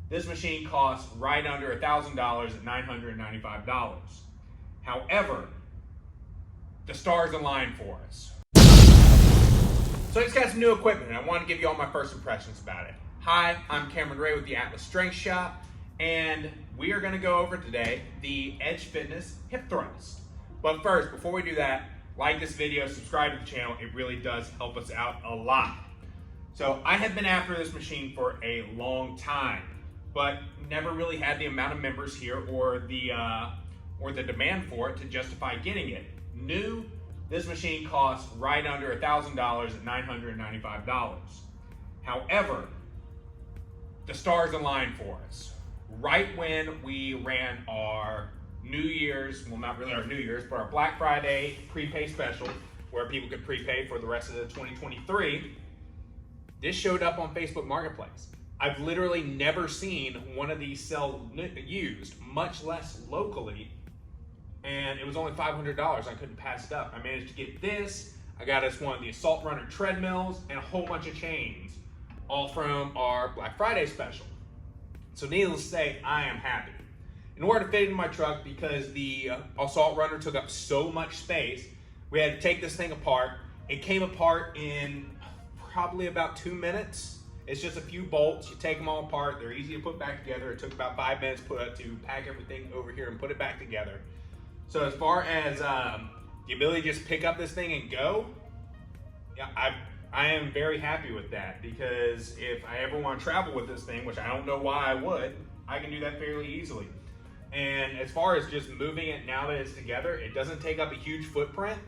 This machine costs right under $1,000 at $995. However, the stars align for us. So I just got some new equipment and I want to give you all my first impressions about it. Hi, I'm Cameron Ray with the Atlas Strength Shop, and we are going to go over today the Edge Fitness Hip Thrust. But first, before we do that, like this video, subscribe to the channel. It really does help us out a lot. So I have been after this machine for a long time, but never really had the amount of members here or the demand for it to justify getting it. New, this machine costs right under $1,000 at $995. However, the stars aligned for us. Right when we ran our New Year's, well, not really our New Year's, but our Black Friday prepay special, where people could prepay for the rest of the 2023, this showed up on Facebook Marketplace. I've literally never seen one of these used, much less locally, and it was only $500. I couldn't pass it up. I managed to get this. I got us one of the Assault Runner treadmills and a whole bunch of chains, all from our Black Friday special. So needless to say, I am happy. In order to fit it in my truck, because the Assault Runner took up so much space, we had to take this thing apart. It came apart in probably about 2 minutes. It's just a few bolts. You take them all apart. They're easy to put back together. It took about 5 minutes to pack everything over here and put it back together. So as far as the ability to just pick up this thing and go, yeah, I am very happy with that, because if I ever want to travel with this thing, which I don't know why I would, I can do that fairly easily. And as far as just moving it now that it's together, it doesn't take up a huge footprint.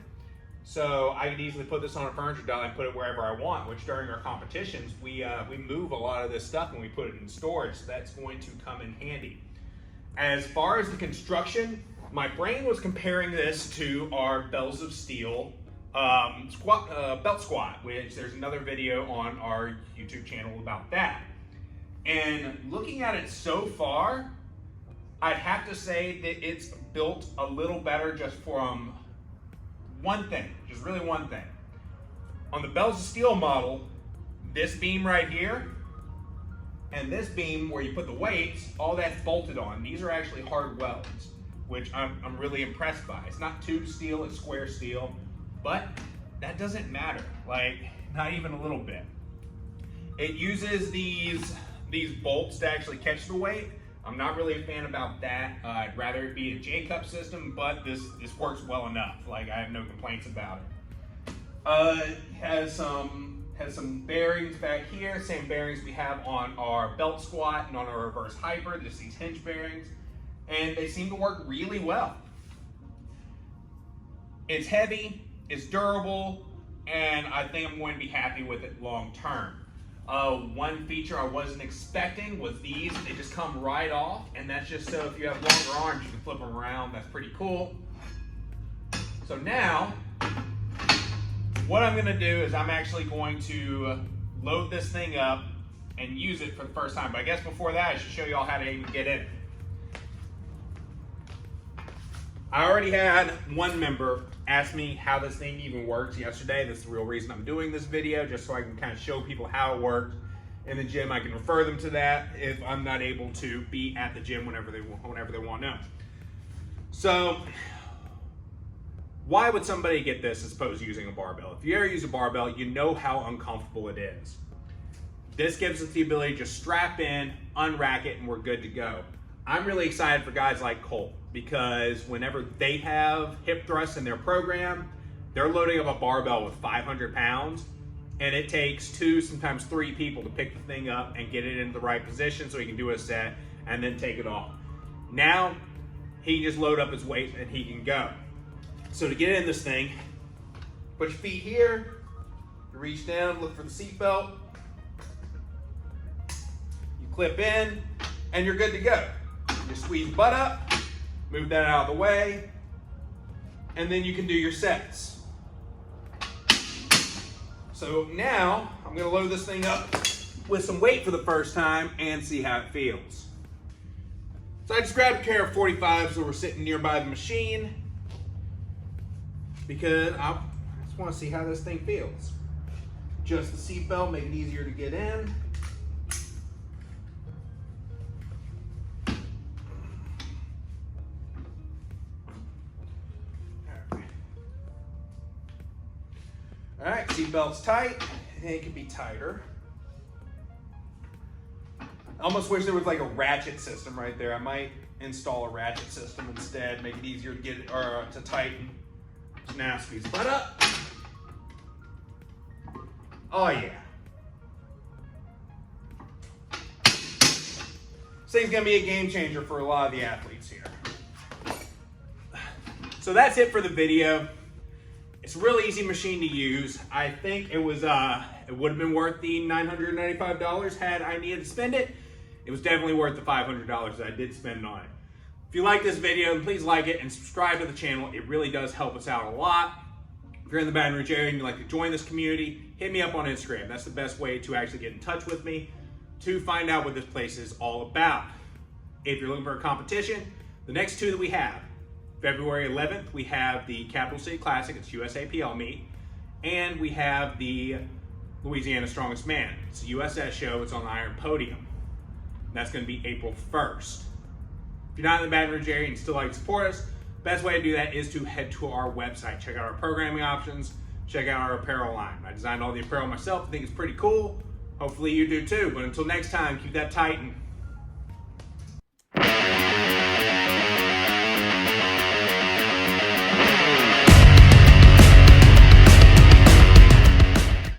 So I can easily put this on a furniture dolly and put it wherever I want, which during our competitions, we move a lot of this stuff and we put it in storage. So that's going to come in handy. As far as the construction, my brain was comparing this to our Bells of Steel belt squat, which there's another video on our YouTube channel about that. And looking at it so far, I'd have to say that it's built a little better just from one thing, just really one thing. On the Bells of Steel model, this beam right here and this beam where you put the weights, all that's bolted on. These are actually hard welds, which I'm really impressed by. It's not tube steel, it's square steel, but that doesn't matter, like not even a little bit. It uses these bolts to actually catch the weight. I'm not really a fan about that. I'd rather it be a J-cup system, but this works well enough. Like, I have no complaints about it. It has some bearings back here, same bearings we have on our belt squat and on our reverse hyper, just these hinge bearings, and they seem to work really well. It's heavy, it's durable, and I think I'm going to be happy with it long term. One feature I wasn't expecting was these. They just come right off, and that's just so if you have longer arms, you can flip them around. That's pretty cool. So now, what I'm gonna do is I'm actually going to load this thing up and use it for the first time. But I guess before that, I should show you all how to even get in. I already had one member ask me how this thing even works yesterday. That's the real reason I'm doing this video, just so I can kind of show people how it works in the gym. I can refer them to that if I'm not able to be at the gym whenever they want to know. So why would somebody get this as opposed to using a barbell? If you ever use a barbell, you know how uncomfortable it is. This gives us the ability to just strap in, unrack it, and we're good to go. I'm really excited for guys like Colt, because whenever they have hip thrusts in their program, they're loading up a barbell with 500 pounds, and it takes 2, sometimes 3 people to pick the thing up and get it into the right position so he can do a set and then take it off. Now, he can just load up his weight and he can go. So to get in this thing, put your feet here, reach down, look for the seat belt, you clip in, and you're good to go. You squeeze butt up, move that out of the way, and then you can do your sets. So now I'm gonna load this thing up with some weight for the first time and see how it feels. So I just grabbed a pair of 45s that were sitting nearby the machine because I just want to see how this thing feels. Adjust the seatbelt, make it easier to get in. seatbelt's tight, and it can be tighter. I almost wish there was like a ratchet system right there. I might install a ratchet system instead, make it easier to get it, or to tighten. Now squeeze the butt up. Oh yeah. This thing's gonna be a game changer for a lot of the athletes here. So that's it for the video. It's a really easy machine to use. I think it was it would have been worth the $995 had I needed to spend it. It was definitely worth the $500 that I did spend on it. If you like this video, please like it and subscribe to the channel. It really does help us out a lot. If you're in the Baton Rouge area and you'd like to join this community, hit me up on Instagram. That's the best way to actually get in touch with me to find out what this place is all about. If you're looking for a competition, the next two that we have, February 11th, we have the Capital City Classic. It's USAPL meet. And we have the Louisiana Strongest Man. It's a USS show. It's on the Iron Podium. That's going to be April 1st. If you're not in the Baton Rouge area and still like to support us, the best way to do that is to head to our website. Check out our programming options. Check out our apparel line. I designed all the apparel myself. I think it's pretty cool. Hopefully you do too. But until next time, keep that tight and